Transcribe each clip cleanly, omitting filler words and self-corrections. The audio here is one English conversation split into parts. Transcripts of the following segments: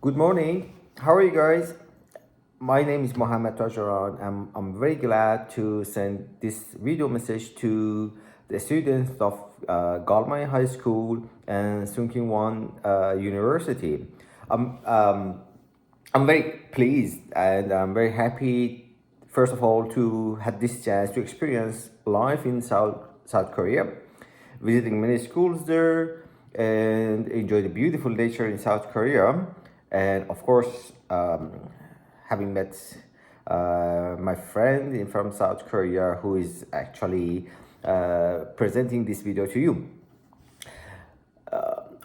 Good morning. How are you guys? My name is Mohammad Tajeran. I'm very glad to send this video message to the students of Galmay High School and Sunkin University. I'm, um, I'm very pleased and I'm very happy, first of all, to have this chance to experience life in South Korea, visiting many schools there and enjoy the beautiful nature in South Korea. And of course, having met my friend from South Korea who is actually presenting this video to you.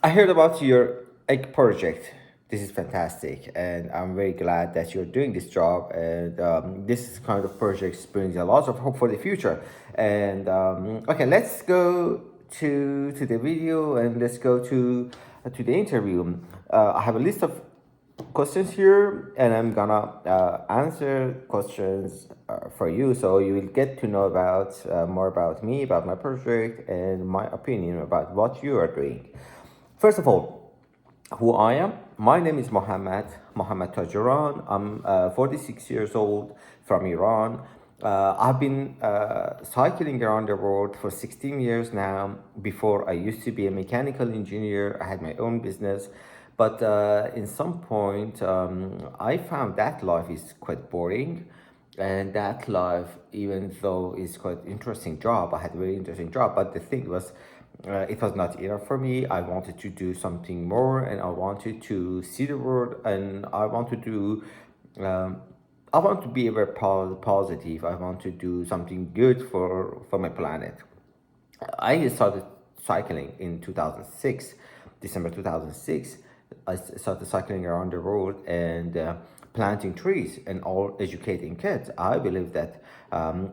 I heard about your egg project. This is fantastic, and I'm very glad that you're doing this job. And this kind of projects brings a lot of hope for the future. And okay, let's go to the video and let's go to the interview. I have a list of questions here, and I'm gonna answer questions for you, so you will get to know about more about me, about my project, and my opinion about what you are doing. First of all, who I am. My name is Mohammad Tajeran. I'm 46 years old from Iran. I've been cycling around the world for 16 years now. Before, I used to be a mechanical engineer. I had my own business. But in some point, I found that life is quite boring. And that life, even though it's quite interesting job, I had a very interesting job. But the thing was, it was not enough for me. I wanted to do something more, and I wanted to see the world, and I want to do. I want to be very positive. I want to do something good for my planet. I started cycling in 2006, December 2006. I started cycling around the world and planting trees and all educating kids. I believe that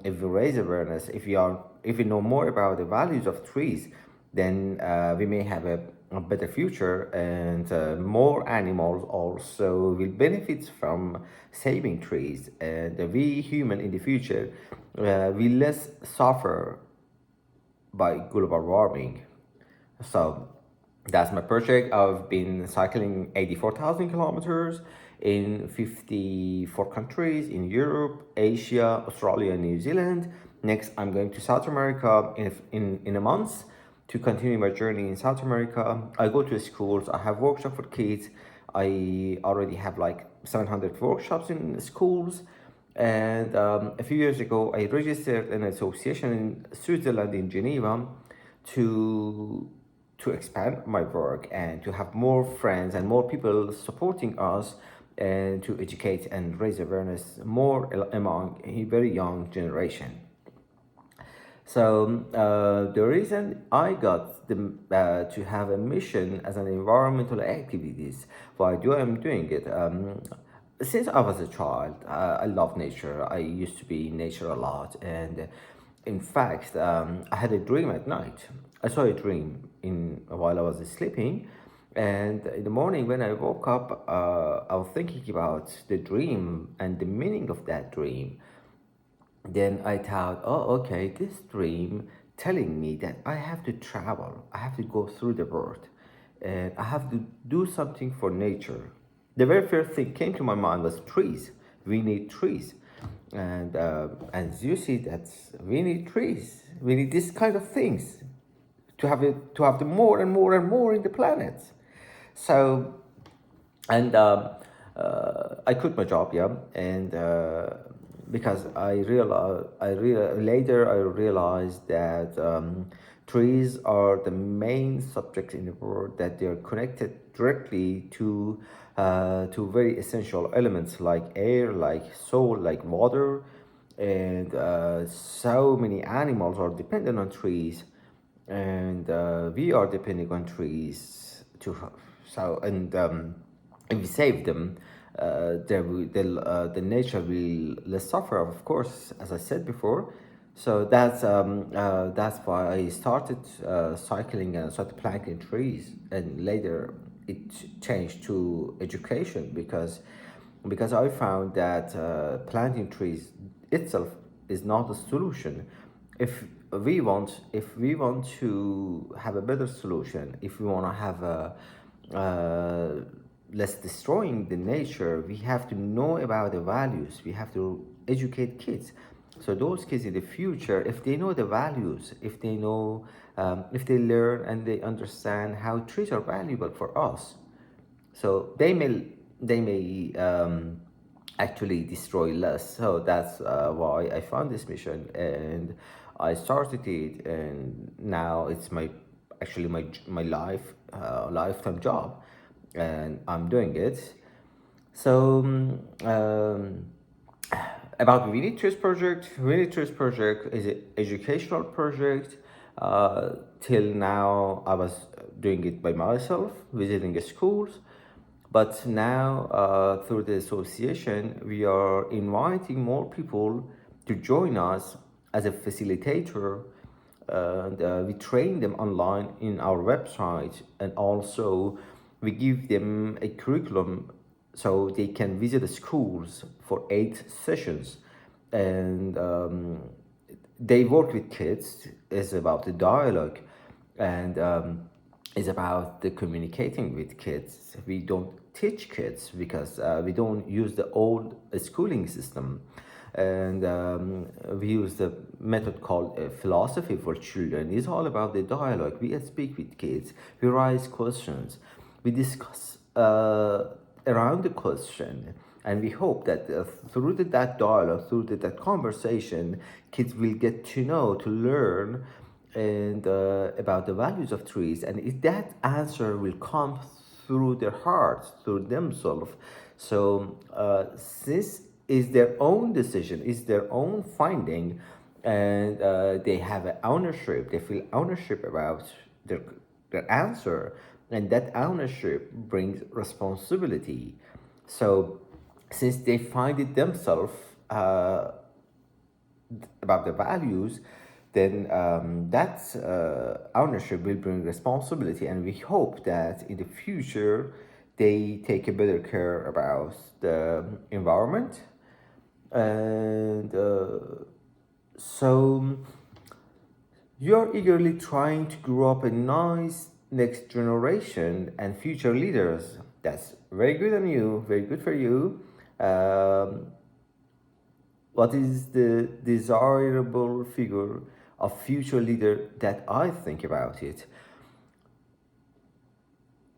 if we raise awareness, if we know more about the values of trees, then we may have a better future, and more animals also will benefit from saving trees, and we human in the future will less suffer by global warming. So that's my project. I've been cycling 84,000 kilometers in 54 countries in Europe, Asia, Australia, and New Zealand. Next, I'm going to South America in a month to continue my journey in South America. I go to schools, I have workshops for kids. I already have like 700 workshops in schools. And a few years ago, I registered an association in Switzerland, in Geneva, to expand my work and to have more friends and more people supporting us, and to educate and raise awareness more among a very young generation. So the reason I got to have a mission as an environmental activities, why do I'm doing it? Since I was a child, I love nature. I used to be in nature a lot, and in fact, I had a dream at night. I saw a dream while I was sleeping, and in the morning when I woke up, I was thinking about the dream and the meaning of that dream. Then I thought, oh, okay, this dream telling me that I have to travel, I have to go through the world, and I have to do something for nature. The very first thing came to my mind was trees. We need trees, and as you see, that we need trees. We need this kind of things to have the more and more and more in the planet. So, and I quit my job, yeah, and because later I realized that trees are the main subject in the world, that they are connected directly to very essential elements like air, like soil, like water, and so many animals are dependent on trees, and we are depending on trees to if we save them, the nature will less suffer, of course, as I said before. So that's why I started cycling and started planting trees, and later it changed to education, because I found that planting trees itself is not a solution. If we want to have a better solution, if we want to have a less destroying the nature, we have to know about the values. We have to educate kids. So those kids in the future, if they know the values, if they know, if they learn and they understand how trees are valuable for us, so they may actually destroy less. So that's why I found this mission and I started it, and now it's my actually my lifetime job, and I'm doing it. So about Vinny Trees project is an educational project. Till now, I was doing it by myself, visiting the schools. But now, through the association, we are inviting more people to join us as a facilitator, and we train them online in our website, and also we give them a curriculum so they can visit the schools for 8 sessions, and they work with kids. It's about the dialogue, and it's about the communicating with kids. We don't teach kids because we don't use the old schooling system, and we use the method called philosophy for children. It's all about the dialogue. We speak with kids, we raise questions, we discuss around the question, and we hope that through that dialogue, through that conversation, kids will get to know, to learn, and about the values of trees, and if that answer will come through their hearts, through themselves. So this is their own decision, is their own finding, and they have an ownership. They feel ownership about their their answer, and that ownership brings responsibility. So since they find it themselves about the values, then that ownership will bring responsibility, and we hope that in the future they take a better care about the environment. And so you're eagerly trying to grow up a nice next generation and future leaders. That's very good on you, very good for you. Um, what is the desirable figure of future leader that I think about it?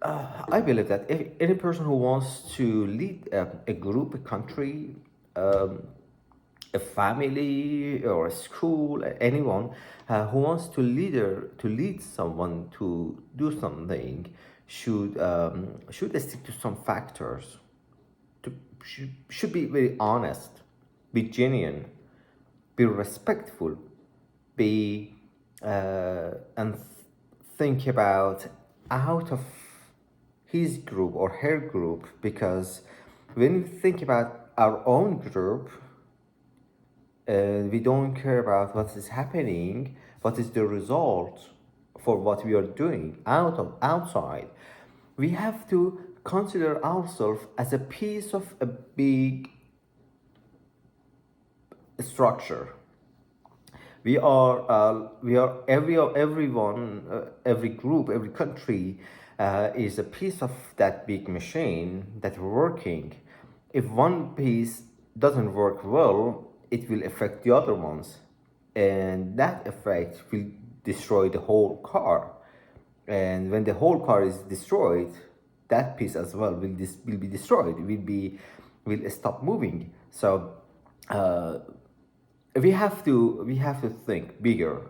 I believe that if any person who wants to lead a group, a country, a family, or a school, anyone who wants to lead someone to do something, should stick to some factors. Should be very honest, be genuine, be respectful, be and think about out of his group or her group, because when we think about our own group, we don't care about what is happening, what is the result for what we are doing outside. We have to consider ourselves as a piece of a big structure. We are everyone, every group, every country is a piece of that big machine that's working. If one piece doesn't work well, it will affect the other ones, and that effect will destroy the whole car. And when the whole car is destroyed, that piece as well will be destroyed. Will stop moving. So we have to think bigger.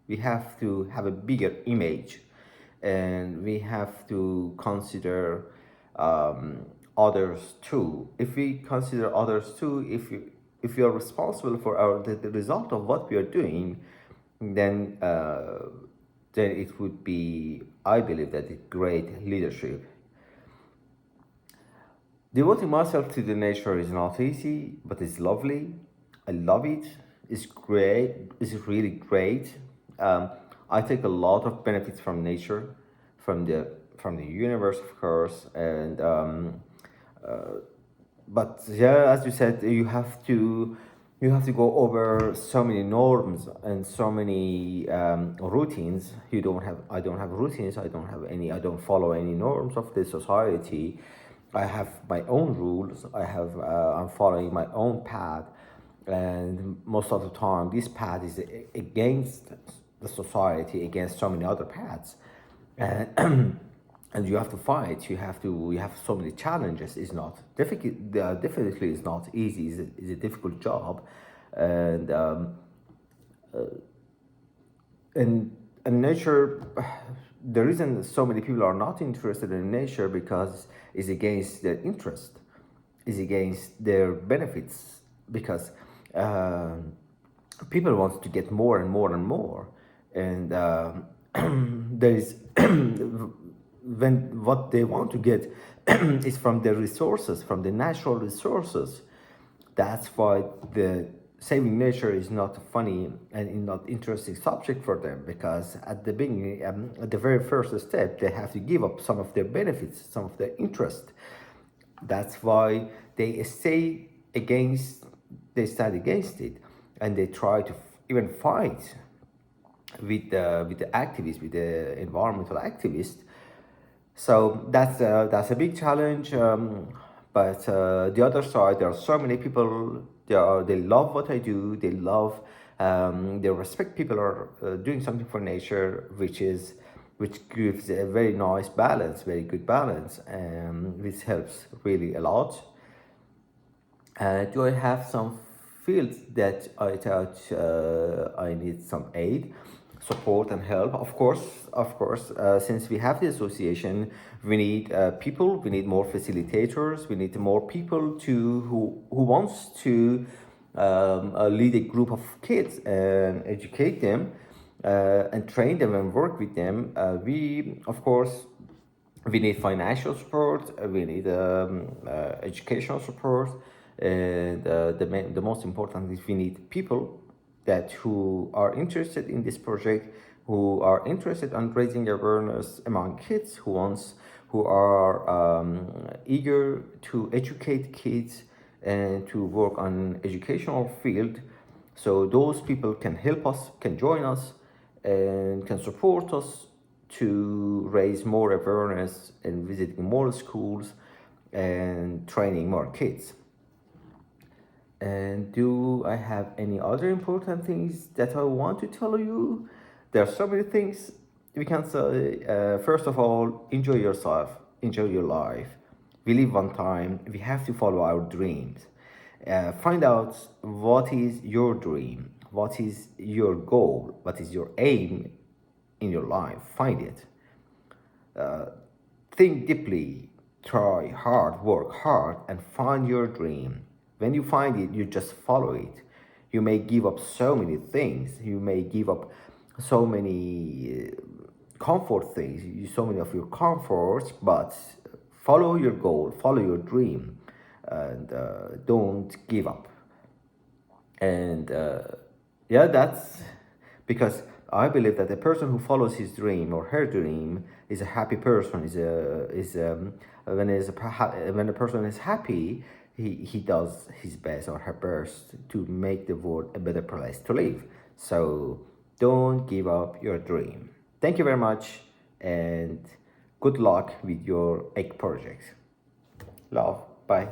We have to have a bigger image, and we have to consider others too. If we consider others too, if you are responsible for the result of what we are doing, then it would be, I believe, that it's great leadership. Devoting myself to the nature is not easy, but it's lovely. I love it. It's great. It's really great. I take a lot of benefits from nature, from the universe, of course, and but yeah, as you said, you have to go over so many norms and so many routines. I don't have routines. I don't follow any norms of the society. I have my own rules. I'm following my own path, and most of the time, this path is against the society, against so many other paths, and and you have to fight. You have so many challenges. It's not difficult. Definitely, it's not easy. It's a difficult job, and and and nature, the reason so many people are not interested in nature because it's against their interest, is against their benefits, because people want to get more and more and more, and there is when what they want to get is from the resources, from the natural resources. That's why the saving nature is not funny and not interesting subject for them, because at the beginning, at the very first step, they have to give up some of their benefits, some of their interest. That's why they stay against, they stand against it, and they try to even fight with the activists, with the environmental activists. So that's a big challenge. But the other side, there are so many people. They love what I do. They love, they respect people are doing something for nature, which gives a very nice balance, very good balance, which helps really a lot. Do I have some fields that I thought I need some aid, support, and help? Of course. Since we have the association, we need people. We need more facilitators. We need more people who wants to lead a group of kids and educate them and train them and work with them. We of course we need financial support, we need educational support, and the most important is we need people that who are interested in this project, who are interested in raising awareness among kids, who are eager to educate kids and to work on educational field. So those people can help us, can join us, and can support us to raise more awareness and visiting more schools and training more kids. And do I have any other important things that I want to tell you? There are so many things we can say. First of all, enjoy yourself, enjoy your life. We live one time, we have to follow our dreams. Find out what is your dream, what is your goal, what is your aim in your life. Find it. Think deeply, try hard, work hard, and find your dream. When you find it, you just follow it. You may give up so many things. You may give up so many comfort things, so many of your comforts, but follow your goal, follow your dream, and don't give up. And yeah, that's because I believe that a person who follows his dream or her dream is a happy person. When a person is happy, he does his best or her best to make the world a better place to live. So don't give up your dream. Thank you very much, and good luck with your egg project. Love. Bye.